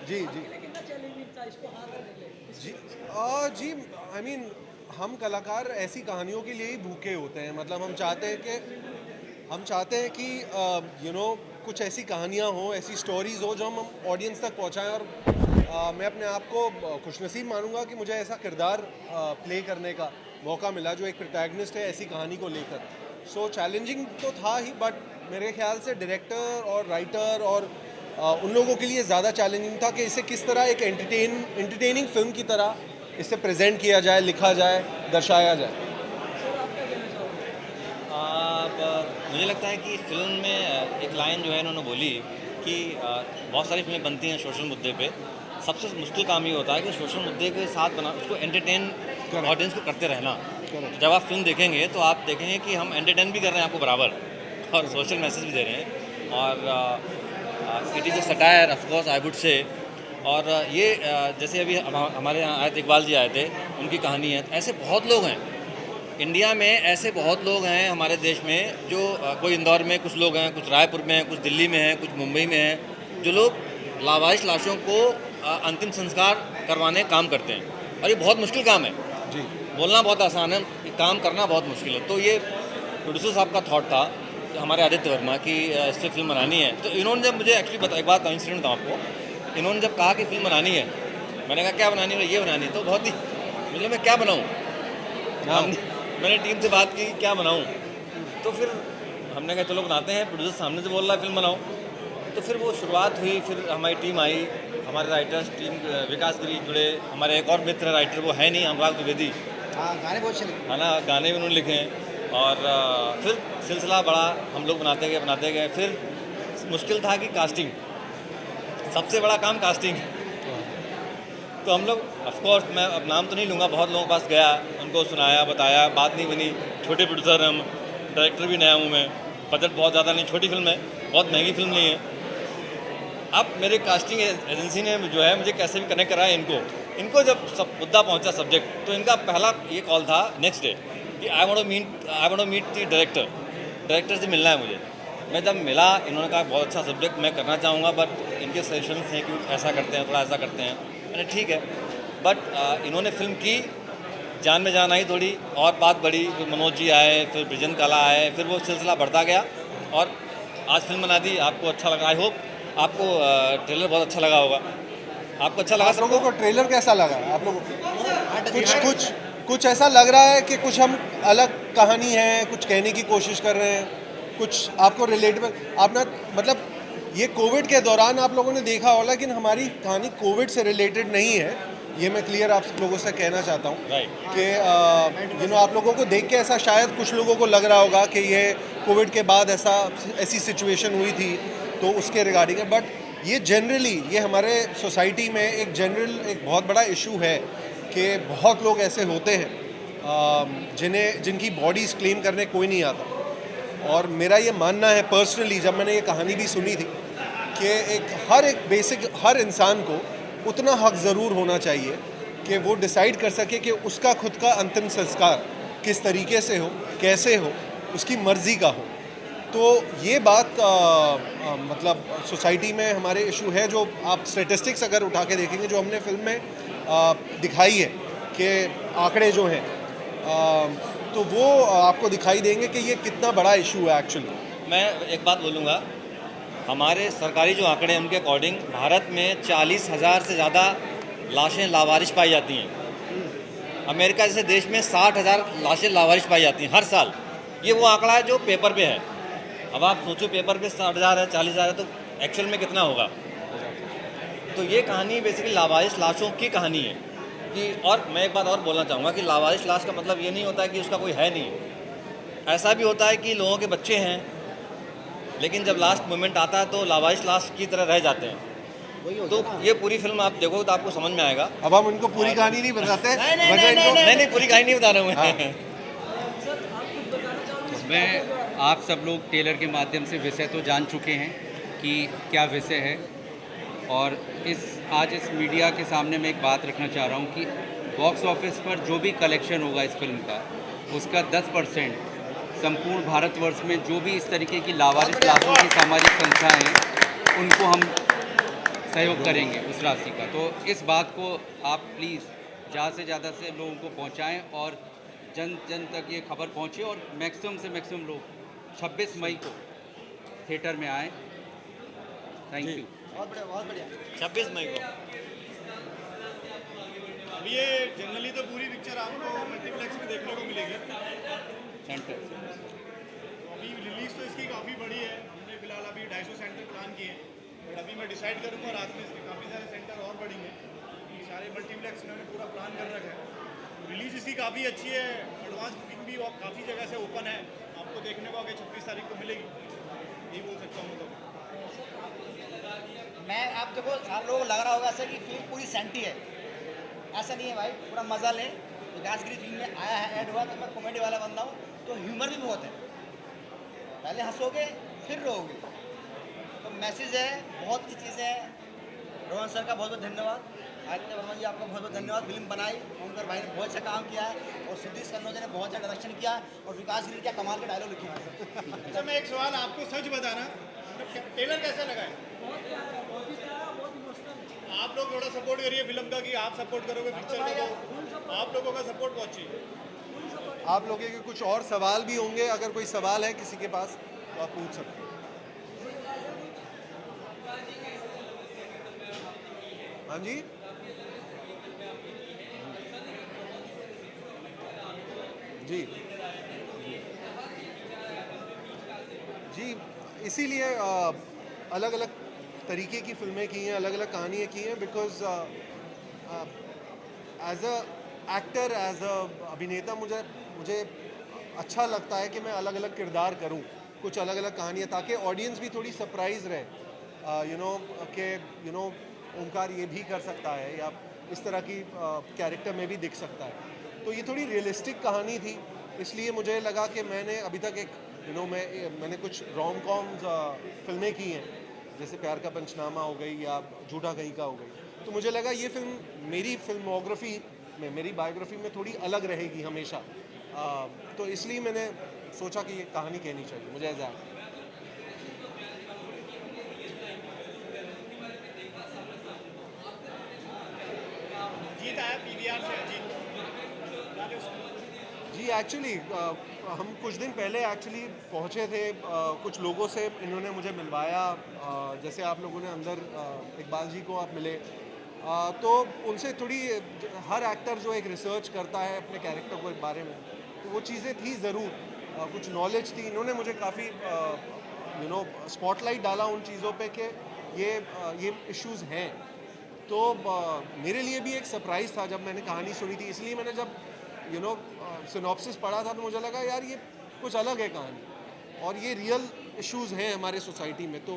Ji ji ji ji I mean हम कलाकार ऐसी कहानियों के लिए ही भूखे होते हैं। मतलब हम चाहते हैं कि कुछ ऐसी कहानियाँ हों, ऐसी स्टोरीज हो जो हम ऑडियंस तक पहुँचाएं। और मैं अपने आप को खुशनसीब मानूंगा कि मुझे ऐसा किरदार प्ले करने का मौका मिला जो एक प्रोटैगनिस्ट है ऐसी कहानी को लेकर। सो चैलेंजिंग तो था ही, बट मेरे ख्याल से डायरेक्टर और राइटर और उन लोगों के लिए ज़्यादा चैलेंजिंग था कि इसे किस तरह एक एंटरटेनिंग फिल्म की तरह इसे प्रेजेंट किया जाए, लिखा जाए, दर्शाया जाए। अब मुझे लगता है कि फिल्म में एक लाइन जो है इन्होंने बोली कि बहुत सारी फिल्में बनती हैं सोशल मुद्दे पे। सबसे मुश्किल काम ये होता है कि सोशल मुद्दे के साथ बना उसको एंटरटेन करेक्ट। ऑडियंस को करते रहना। करेक्ट। जब आप फिल्म देखेंगे तो आप देखेंगे कि हम एंटरटेन भी कर रहे हैं आपको बराबर और सोशल मैसेज भी दे रहे हैं। और it is a satire of course I would say. और ये जैसे अभी हमारे यहाँ आयत इकबाल जी आए थे, उनकी कहानी है। ऐसे बहुत लोग हैं इंडिया में, ऐसे बहुत लोग हैं हमारे देश में जो कोई इंदौर में कुछ लोग हैं, कुछ रायपुर में हैं, कुछ दिल्ली में हैं, कुछ मुंबई में हैं, जो लोग लावारिस लाशों को अंतिम संस्कार करवाने काम करते हैं। और ये बहुत मुश्किल काम है। जी। बोलना बहुत आसान है, ये काम करना बहुत मुश्किल है। तो ये प्रोड्यूसर साहब का थॉट था हमारे आदित्य वर्मा की इससे फिल्म बनानी है। तो इन्होंने जब मुझे एक्चुअली एक बात का इंसिडेंट था आपको, इन्होंने जब कहा कि फिल्म बनानी है, मैंने कहा क्या बनानी है? ये बनानी है। तो बहुत ही मतलब मैं क्या बनाऊँ? हाँ। मैंने टीम से बात की क्या बनाऊँ, तो फिर हमने कहा चलो बनाते हैं। प्रोड्यूसर सामने से बोल रहा है फिल्म बनाओ। तो फिर वो शुरुआत हुई, फिर हमारी टीम आई, हमारे राइटर्स टीम विकास गिरी जुड़े, हमारे एक और मित्र राइटर वो है नहीं, अनुराग द्विवेदी, हाँ, गाने बहुत चले। है ना, गाने भी उन्होंने लिखे हैं। और फिर सिलसिला बड़ा, हम लोग बनाते गए। फिर मुश्किल था कि कास्टिंग, सबसे बड़ा काम कास्टिंग। तो हम लोग ऑफकोर्स, मैं अब नाम तो नहीं लूँगा, बहुत लोगों के पास गया, उनको सुनाया, बताया, बात नहीं बनी। छोटे प्रोड्यूसर हैं हम, डायरेक्टर भी नया हूँ मैं, बजट बहुत ज़्यादा नहीं, छोटी फिल्म है, बहुत महंगी फिल्म नहीं है। अब मेरे कास्टिंग एजेंसी ने जो है मुझे कैसे भी कनेक्ट कराया इनको जब सब मुद्दा पहुंचा सब्जेक्ट, तो इनका पहला ये कॉल था नेक्स्ट डे कि I want to meet the director से मिलना है मुझे। मैं जब मिला, इन्होंने कहा बहुत अच्छा सब्जेक्ट, मैं करना चाहूँगा, बट इनके सजेशंस हैं कि ऐसा करते हैं, थोड़ा ऐसा करते हैं। मैंने ठीक है। बट इन्होंने फिल्म की, जान में जान आई थोड़ी, और बात बढ़ी, फिर मनोज जी आए, फिर ब्रिजन कला आए, फिर वो सिलसिला बढ़ता गया और आज फिल्म बना दी। आपको अच्छा लगा, आई होप आपको ट्रेलर बहुत अच्छा लगा होगा। आपको अच्छा लगा आप लोगों सबको? को ट्रेलर कैसा लगा? आप लोगों हाँ, कुछ कुछ कुछ ऐसा लग रहा है कि कुछ हम अलग कहानी है, कुछ कहने की कोशिश कर रहे हैं, कुछ आपको रिलेटेबल आप ना, मतलब ये कोविड के दौरान आप लोगों ने देखा होगा, लेकिन हमारी कहानी कोविड से रिलेटेड नहीं है। ये मैं क्लियर आप लोगों से कहना चाहता हूँ राइट। कि आप लोगों को देख के ऐसा शायद कुछ लोगों को लग रहा होगा कि ये कोविड के बाद ऐसी सिचुएशन हुई थी तो उसके रिगार्डिंग है। बट ये जनरली ये हमारे सोसाइटी में एक बहुत बड़ा इशू है कि बहुत लोग ऐसे होते हैं जिनकी बॉडीज़ क्लेम करने कोई नहीं आता। और मेरा ये मानना है पर्सनली, जब मैंने ये कहानी भी सुनी थी, कि एक बेसिक हर इंसान को उतना हक ज़रूर होना चाहिए कि वो डिसाइड कर सके कि उसका खुद का अंतिम संस्कार किस तरीके से हो, कैसे हो, उसकी मर्ज़ी का हो। तो ये बात मतलब सोसाइटी में हमारे इशू है। जो आप स्टेटिस्टिक्स अगर उठा के देखेंगे जो हमने फिल्म में दिखाई है कि आंकड़े जो हैं, तो वो आपको दिखाई देंगे कि ये कितना बड़ा इशू है एक्चुअली। मैं एक बात बोलूँगा, हमारे सरकारी जो आंकड़े हैं उनके अकॉर्डिंग भारत में 40,000 से ज़्यादा लाशें लावारिश पाई जाती हैं। अमेरिका जैसे देश में 60,000 लाशें लावारिश पाई जाती हैं हर साल। ये वो आंकड़ा है जो पेपर पे है। अब आप सोचो, पेपर पे 60,000 है, 40,000 है, तो एक्चुअल में कितना होगा? तो ये कहानी बेसिकली लावारिस लाशों की कहानी है कि। और मैं एक बात और बोलना चाहूँगा कि लावारिस लाश का मतलब ये नहीं होता कि उसका कोई है नहीं। ऐसा भी होता है कि लोगों के बच्चे हैं, लेकिन जब लास्ट मोमेंट आता है तो लावारिस लाश की तरह रह जाते हैं। वही हो तो गया ना। ये पूरी फिल्म आप देखोगे तो आपको समझ में आएगा। अब हम उनको पूरी कहानी नहीं बताते, वरना इनको नहीं, पूरी कहानी नहीं बता रहा हूँ मैं। हाँ। मैं आप सब लोग टेलर के माध्यम से विषय तो जान चुके हैं कि क्या विषय है। और आज इस मीडिया के सामने मैं एक बात रखना चाह रहा हूँ कि बॉक्स ऑफिस पर जो भी कलेक्शन होगा इस फिल्म का, उसका 10% संपूर्ण भारतवर्ष में जो भी इस तरीके की लावारिस लाशों की सामाजिक संस्थाएं हैं उनको हम सहयोग करेंगे उस राशि का। तो इस बात को आप प्लीज़ ज़्यादा से ज़्यादा से लोगों को पहुंचाएं और जन जन तक ये खबर पहुंचे और मैक्सिमम से मैक्सिमम लोग 26 मई को थिएटर में आएँ। Thank you. बहुत बढ़िया, बहुत बढ़िया। 26 मई को। अभी ये जनरली तो पूरी पिक्चर आपको मल्टीप्लेक्स में देखने को मिलेगी। सेंटर अभी रिलीज तो इसकी काफ़ी बड़ी है। हमने फिलहाल अभी 250 सेंटर प्लान किए हैं, बट अभी मैं डिसाइड करूँगा रात में इसके काफ़ी सारे सेंटर और बढ़ेंगे। सारे मल्टीप्लेक्स इन्होंने पूरा प्लान कर रखा है। रिलीज इसकी काफ़ी अच्छी है, एडवांस बुकिंग भी काफ़ी जगह से ओपन है। आपको देखने को आगे 26 तारीख को मिलेगी, यही बोल सकता हूँ। तो मैं आप देखो, आप लोगों को लग रहा होगा ऐसा कि फिल्म पूरी सेंटी है, ऐसा नहीं है भाई। पूरा मज़ा लें। विकासगिरी फिल्म में आया है, ऐड हुआ तो मैं कॉमेडी वाला बंदा हूँ, तो ह्यूमर भी बहुत है। पहले हंसोगे फिर रोओगे, तो मैसेज है, बहुत अच्छी चीज़ें हैं। रोहन सर का बहुत बहुत धन्यवाद। आदित्य वर्मा जी आपका बहुत बहुत धन्यवाद। फिल्म बनाई, ओमकार भाई ने बहुत अच्छा काम किया है और सुधीर कन्नौजे ने बहुत अच्छा डायरेक्शन किया और विकासगिरी क्या कमाल के डायलॉग लिखे हैं। अच्छा, मैं एक सवाल आपको सच बताना, ट्रेलर कैसा लगा है? आप लोग थोड़ा सपोर्ट करिए फिल्म का, कि आप सपोर्ट करोगे पिक्चर को। आप लोगों का सपोर्ट बहुत चाहिए। आप लोगों के कुछ और सवाल भी होंगे, अगर कोई सवाल है किसी के पास तो आप पूछ सकते हैं। हाँ जी, जी जी, इसीलिए अलग अलग तरीके की फिल्में की हैं, अलग अलग कहानियाँ की हैं, because as a actor, as a अभिनेता मुझे अच्छा लगता है कि मैं अलग अलग किरदार करूं, कुछ अलग अलग कहानियाँ, ताकि ऑडियंस भी थोड़ी सरप्राइज रहे। यू नो ओमकार ये भी कर सकता है या इस तरह की कैरेक्टर में भी दिख सकता है। तो ये थोड़ी रियलिस्टिक कहानी थी, इसलिए मुझे लगा कि मैंने अभी तक एक मैंने कुछ रोम कॉम्स फिल्में की हैं, जैसे प्यार का पंचनामा हो गई या झूठा कहीं का हो गई। तो मुझे लगा ये फिल्म मेरी फिल्मोग्राफी में, मेरी बायोग्राफी में थोड़ी अलग रहेगी हमेशा। तो इसलिए मैंने सोचा कि ये कहानी कहनी चाहिए मुझे एज एक्टर। जीत आया पीवीआर से, जीत। जी, एक्चुअली हम कुछ दिन पहले एक्चुअली पहुँचे थे, कुछ लोगों से इन्होंने मुझे मिलवाया। जैसे आप लोगों ने अंदर इकबाल जी को आप मिले, तो उनसे थोड़ी, हर एक्टर जो एक रिसर्च करता है अपने कैरेक्टर के बारे में, तो वो चीज़ें थी ज़रूर, कुछ नॉलेज थी। इन्होंने मुझे काफ़ी स्पॉटलाइट डाला उन चीज़ों पे कि ये इश्यूज़ हैं। तो मेरे लिए भी एक सरप्राइज़ था जब मैंने कहानी सुनी थी, इसलिए मैंने जब सिनॉप्सिस पढ़ा था तो मुझे लगा यार ये कुछ अलग है कहानी और ये रियल इश्यूज़ हैं हमारे सोसाइटी में। तो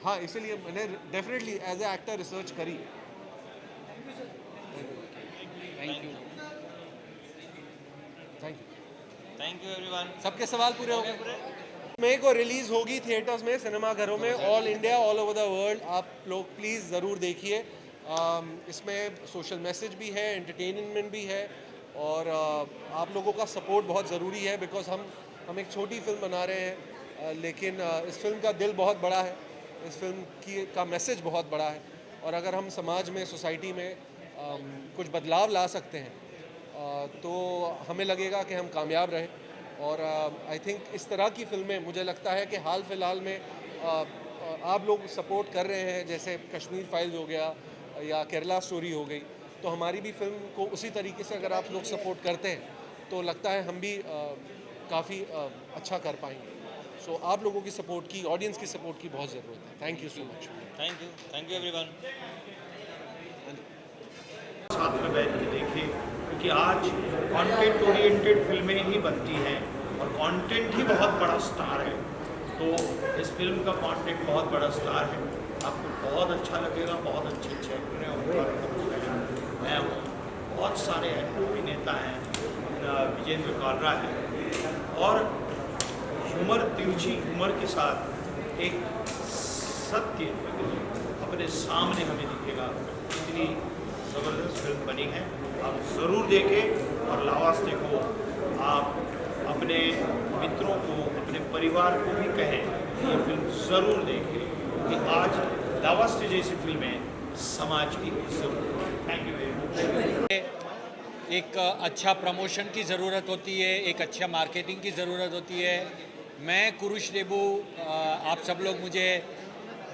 हाँ, इसलिए मैंने definitely as a actor research करी। Thank you. Thank you. Thank you everyone. सबके सवाल पूरे हो गए। मई को रिलीज़ होगी थिएटर्स में, सिनेमाघरों में, all India, all over the world. आप लोग प्लीज़ ज़रूर देखिए। इसमें सोशल मैसेज भी है, एंटरटेनमेंट भी है और आप लोगों का सपोर्ट बहुत ज़रूरी है, बिकॉज हम एक छोटी फिल्म बना रहे हैं, लेकिन इस फिल्म का दिल बहुत बड़ा है, इस फिल्म का मैसेज बहुत बड़ा है। और अगर हम समाज में, सोसाइटी में कुछ बदलाव ला सकते हैं तो हमें लगेगा कि हम कामयाब रहे। और आई थिंक इस तरह की फिल्में, मुझे लगता है कि हाल फिलहाल में आप लोग सपोर्ट कर रहे हैं, जैसे कश्मीर फाइल्स हो गया या केरला स्टोरी हो गई, तो हमारी भी फिल्म को उसी तरीके से अगर आप लोग सपोर्ट करते हैं तो लगता है हम भी काफ़ी अच्छा कर पाएंगे। सो आप लोगों की सपोर्ट की, ऑडियंस की सपोर्ट की बहुत ज़रूरत है। Thank you so much. Thank you everyone. साथ में बैठ के देखें, क्योंकि आज कंटेंट ओरिएंटेड फिल्में ही बनती हैं और कंटेंट ही बहुत बड़ा स्टार है। तो इस फिल्म का कंटेंट बहुत बड़ा स्टार है, आपको बहुत अच्छा लगेगा। बहुत अच्छे अच्छे एक्टर हैं, मैं हूँ, बहुत सारे अभिनेता हैं, विजेंद्र कालरा है, और ह्यूमर, तिरछी ह्यूमर के साथ एक सत्य अपने सामने हमें दिखेगा। इतनी ज़बरदस्त फिल्म बनी है, आप ज़रूर देखें और लावास्ते को आप अपने मित्रों को, अपने परिवार को भी कहें कि ये फिल्म ज़रूर देखें, कि आज लावास्ते जैसी फिल्में समाज की जरूरत है। Thank you very much. एक अच्छा प्रमोशन की ज़रूरत होती है, एक अच्छा मार्केटिंग की ज़रूरत होती है। मैं कुरुश देबू, आप सब लोग मुझे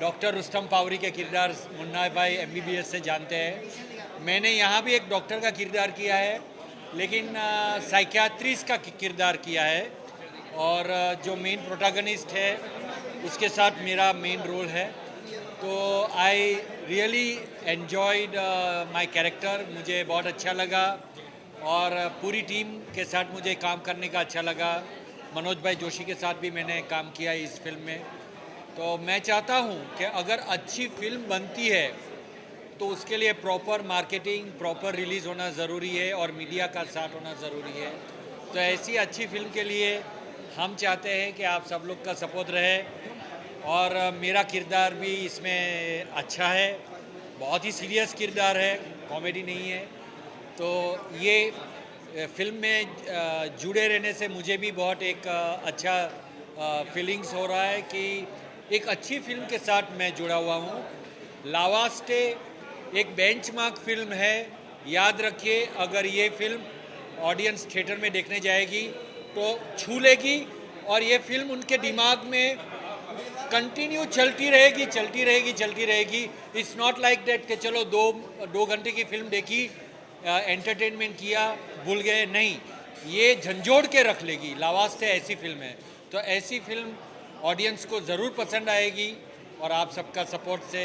डॉक्टर रुस्तम पावरी के किरदार मुन्ना भाई MBBS से जानते हैं। मैंने यहाँ भी एक डॉक्टर का किरदार किया है, लेकिन साइकियाट्रिस्ट का किरदार किया है, और जो मेन प्रोटैगनिस्ट है उसके साथ मेरा मेन रोल है। तो I really enjoyed my character, मुझे बहुत अच्छा लगा, और पूरी टीम के साथ मुझे काम करने का अच्छा लगा। मनोज भाई जोशी के साथ भी मैंने काम किया इस फिल्म में। तो मैं चाहता हूँ कि अगर अच्छी फिल्म बनती है तो उसके लिए प्रॉपर मार्केटिंग, प्रॉपर रिलीज़ होना ज़रूरी है, और मीडिया का साथ होना ज़रूरी है। तो ऐसी अच्छी फिल्म के लिए हम चाहते हैं कि आप सब लोग का सपोर्ट रहे, और मेरा किरदार भी इसमें अच्छा है, बहुत ही सीरियस किरदार है, कॉमेडी नहीं है। तो ये फिल्म में जुड़े रहने से मुझे भी बहुत एक अच्छा फीलिंग्स हो रहा है कि एक अच्छी फिल्म के साथ मैं जुड़ा हुआ हूँ। लावास्ते एक बेंचमार्क फिल्म है, याद रखिए, अगर ये फिल्म ऑडियंस थिएटर में देखने जाएगी तो छू लेगी, और ये फिल्म उनके दिमाग में कंटिन्यू चलती रहेगी। इट्स नॉट लाइक दैट कि चलो दो घंटे की फिल्म देखी, एंटरटेनमेंट किया, भूल गए, नहीं, ये झंझोड़ के रख लेगी। लावास्ते ऐसी फिल्म है, तो ऐसी फिल्म ऑडियंस को ज़रूर पसंद आएगी, और आप सबका सपोर्ट से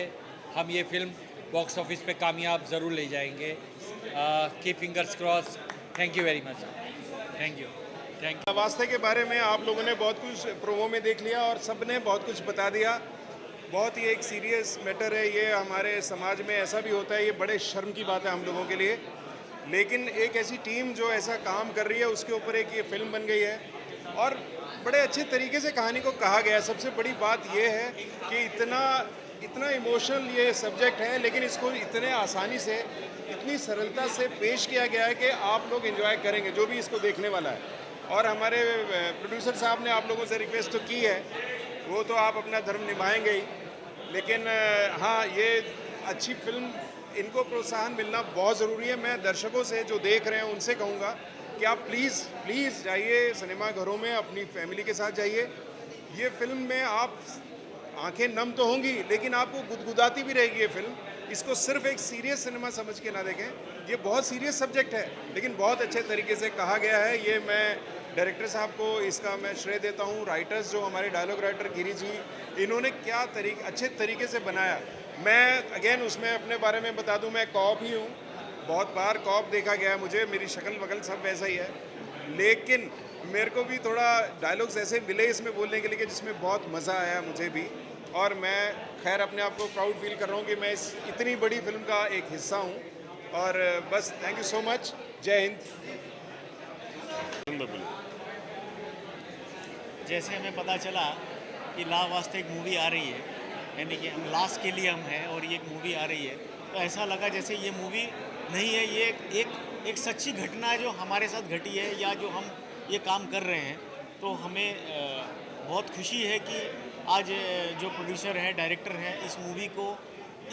हम ये फिल्म बॉक्स ऑफिस पे कामयाब ज़रूर ले जाएंगे। Keep fingers cross. Thank you very much. Thank you. लावास्ते के बारे में आप लोगों ने बहुत कुछ प्रोमो में देख लिया और सब ने बहुत कुछ बता दिया। बहुत ही एक सीरियस मैटर है ये, हमारे समाज में ऐसा भी होता है, ये बड़े शर्म की बात है हम लोगों के लिए, लेकिन एक ऐसी टीम जो ऐसा काम कर रही है उसके ऊपर एक ये फिल्म बन गई है, और बड़े अच्छे तरीके से कहानी को कहा गया है। सबसे बड़ी बात ये है कि इतना इमोशनल ये सब्जेक्ट है, लेकिन इसको इतने आसानी से, इतनी सरलता से पेश किया गया है कि आप लोग एंजॉय करेंगे जो भी इसको देखने वाला है। और हमारे प्रोड्यूसर साहब ने आप लोगों से रिक्वेस्ट तो की है, वो तो आप अपना धर्म निभाएंगे ही, लेकिन हाँ, ये अच्छी फिल्म, इनको प्रोत्साहन मिलना बहुत ज़रूरी है। मैं दर्शकों से जो देख रहे हैं उनसे कहूँगा कि आप प्लीज़ जाइए सिनेमा घरों में, अपनी फैमिली के साथ जाइए। ये फिल्म में आप आंखें नम तो होंगी, लेकिन आपको गुदगुदाती भी रहेगी ये फिल्म। इसको सिर्फ एक सीरियस सिनेमा समझ के ना देखें, ये बहुत सीरियस सब्जेक्ट है, लेकिन बहुत अच्छे तरीके से कहा गया है। ये मैं डायरेक्टर साहब को इसका मैं श्रेय देता हूँ। राइटर्स जो हमारे डायलॉग राइटर गिरी जी, इन्होंने क्या अच्छे तरीके से बनाया। मैं अगेन उसमें अपने बारे में बता दूँ, मैं कॉप ही हूँ, बहुत बार कॉप देखा गया है मुझे, मेरी शक्ल वगल सब वैसा ही है, लेकिन मेरे को भी थोड़ा डायलॉग्स ऐसे मिले इसमें बोलने के लिए जिसमें बहुत मज़ा आया मुझे भी। और मैं खैर अपने आप को प्राउड फील कर रहा हूँ कि मैं इस इतनी बड़ी फिल्म का एक हिस्सा हूँ। और बस थैंक यू सो मच। जय हिंद। जैसे हमें पता चला कि लावास्ते एक मूवी आ रही है, यानी कि हम लास्ट के लिए हम हैं और ये एक मूवी आ रही है, तो ऐसा लगा जैसे ये मूवी नहीं है, ये एक सच्ची घटना है जो हमारे साथ घटी है, या जो हम ये काम कर रहे हैं। तो हमें बहुत खुशी है कि आज जो प्रोड्यूसर हैं, डायरेक्टर हैं, इस मूवी को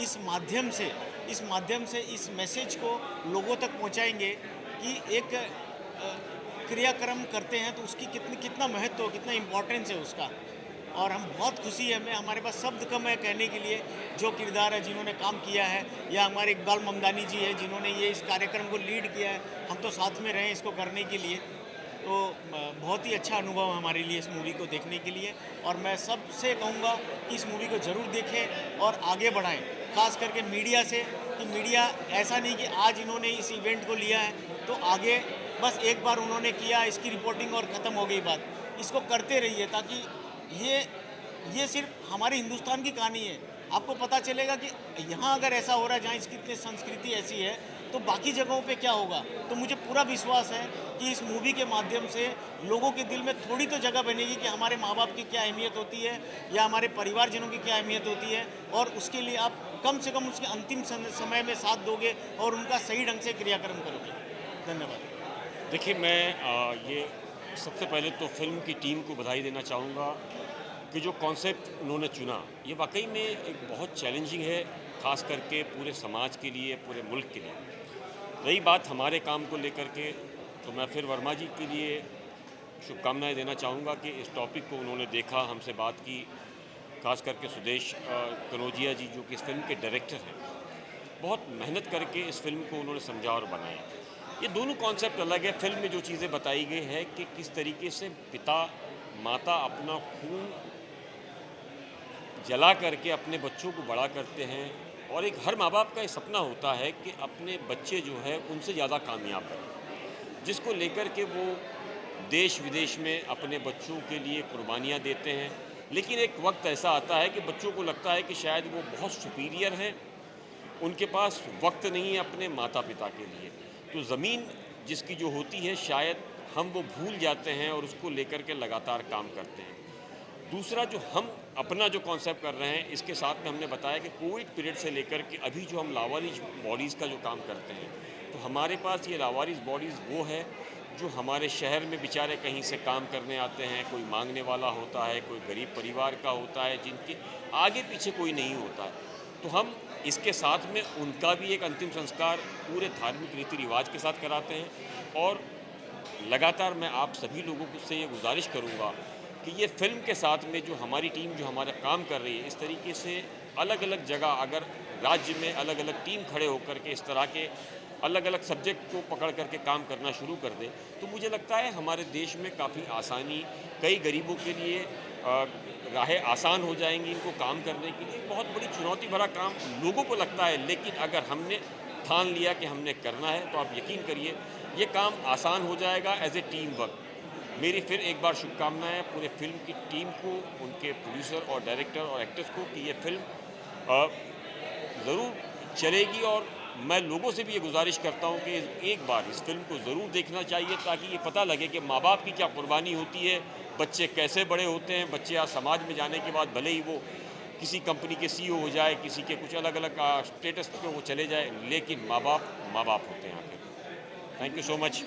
इस माध्यम से इस मैसेज को लोगों तक पहुंचाएंगे कि एक क्रियाक्रम करते हैं तो उसकी कितना महत्व, कितना इम्पोर्टेंस है उसका। और हम बहुत खुशी है, हमारे पास शब्द कम है कहने के लिए जो किरदार है जिन्होंने काम किया है, या हमारे इकबाल ममदानी जी हैं जिन्होंने ये इस कार्यक्रम को लीड किया है। हम तो साथ में रहे इसको करने के लिए, तो बहुत ही अच्छा अनुभव हमारे लिए इस मूवी को देखने के लिए। और मैं सबसे कहूँगा कि इस मूवी को ज़रूर देखें और आगे बढ़ाएं, ख़ास करके मीडिया से, कि मीडिया ऐसा नहीं कि आज इन्होंने इस इवेंट को लिया है तो आगे बस एक बार उन्होंने किया, इसकी रिपोर्टिंग और ख़त्म हो गई बात। इसको करते रहिए ताकि ये सिर्फ हमारे हिंदुस्तान की कहानी है। आपको पता चलेगा कि यहाँ अगर ऐसा हो रहा है, जहाँ इसकी संस्कृति ऐसी है, तो बाकी जगहों पे क्या होगा। तो मुझे पूरा विश्वास है कि इस मूवी के माध्यम से लोगों के दिल में थोड़ी तो जगह बनेगी कि हमारे माँ बाप की क्या अहमियत होती है, या हमारे परिवारजनों की क्या अहमियत होती है, और उसके लिए आप कम से कम उसके अंतिम समय में साथ दोगे और उनका सही ढंग से क्रियाक्रम करोगे। धन्यवाद। देखिए, मैं ये सबसे पहले तो फिल्म की टीम को बधाई देना चाहूँगा, कि जो कॉन्सेप्ट उन्होंने चुना ये वाकई में एक बहुत चैलेंजिंग है, ख़ास करके पूरे समाज के लिए, पूरे मुल्क के लिए। रही बात हमारे काम को लेकर के, तो मैं फिर वर्मा जी के लिए शुभकामनाएं देना चाहूँगा कि इस टॉपिक को उन्होंने देखा, हमसे बात की, खास करके सुदेश कनौजिया जी जो कि इस फिल्म के डायरेक्टर हैं, बहुत मेहनत करके इस फिल्म को उन्होंने समझा और बनाया। ये दोनों कॉन्सेप्ट अलग है। फिल्म में जो चीज़ें बताई गई है कि किस तरीके से पिता माता अपना खून जला करके अपने बच्चों को बड़ा करते हैं, और एक हर माँ बाप का ये सपना होता है कि अपने बच्चे जो है उनसे ज़्यादा कामयाब बने, जिसको लेकर के वो देश विदेश में अपने बच्चों के लिए कुर्बानियाँ देते हैं। लेकिन एक वक्त ऐसा आता है कि बच्चों को लगता है कि शायद वो बहुत सुपीरियर हैं, उनके पास वक्त नहीं है अपने माता पिता के लिए, तो ज़मीन जिसकी जो होती है शायद हम वो भूल जाते हैं और उसको लेकर के लगातार काम करते हैं। दूसरा जो हम अपना जो कॉन्सेप्ट कर रहे हैं, इसके साथ में हमने बताया कि कोविड पीरियड से लेकर के अभी जो हम लावारिस बॉडीज़ का जो काम करते हैं, तो हमारे पास ये लावारिस बॉडीज़ वो है जो हमारे शहर में बेचारे कहीं से काम करने आते हैं, कोई मांगने वाला होता है, कोई गरीब परिवार का होता है, जिनके आगे पीछे कोई नहीं होता है, तो हम इसके साथ में उनका भी एक अंतिम संस्कार पूरे धार्मिक रीति रिवाज के साथ कराते हैं। और लगातार मैं आप सभी लोगों से ये गुजारिश करूँगा कि ये फिल्म के साथ में जो हमारी टीम जो हमारा काम कर रही है, इस तरीके से अलग अलग जगह अगर राज्य में अलग अलग टीम खड़े होकर के इस तरह के अलग अलग सब्जेक्ट को पकड़ करके काम करना शुरू कर दे, तो मुझे लगता है हमारे देश में काफ़ी आसानी, कई गरीबों के लिए राहें आसान हो जाएंगी इनको काम करने के लिए। बहुत बड़ी चुनौती भरा काम लोगों को लगता है, लेकिन अगर हमने ठान लिया कि हमने करना है तो आप यकीन करिए ये काम आसान हो जाएगा एज ए टीम वर्क। मेरी फिर एक बार शुभकामनाएं पूरे फिल्म की टीम को, उनके प्रोड्यूसर और डायरेक्टर और एक्टर्स को कि ये फिल्म ज़रूर चलेगी। और मैं लोगों से भी ये गुजारिश करता हूँ कि एक बार इस फिल्म को ज़रूर देखना चाहिए, ताकि ये पता लगे कि माँ बाप की क्या कुर्बानी होती है, बच्चे कैसे बड़े होते हैं। बच्चे आज समाज में जाने के बाद भले ही वो किसी कंपनी के CEO हो जाए, किसी के कुछ अलग अलग स्टेटस पे वो चले जाए, लेकिन माँ बाप होते हैं आखिर। Thank you so much.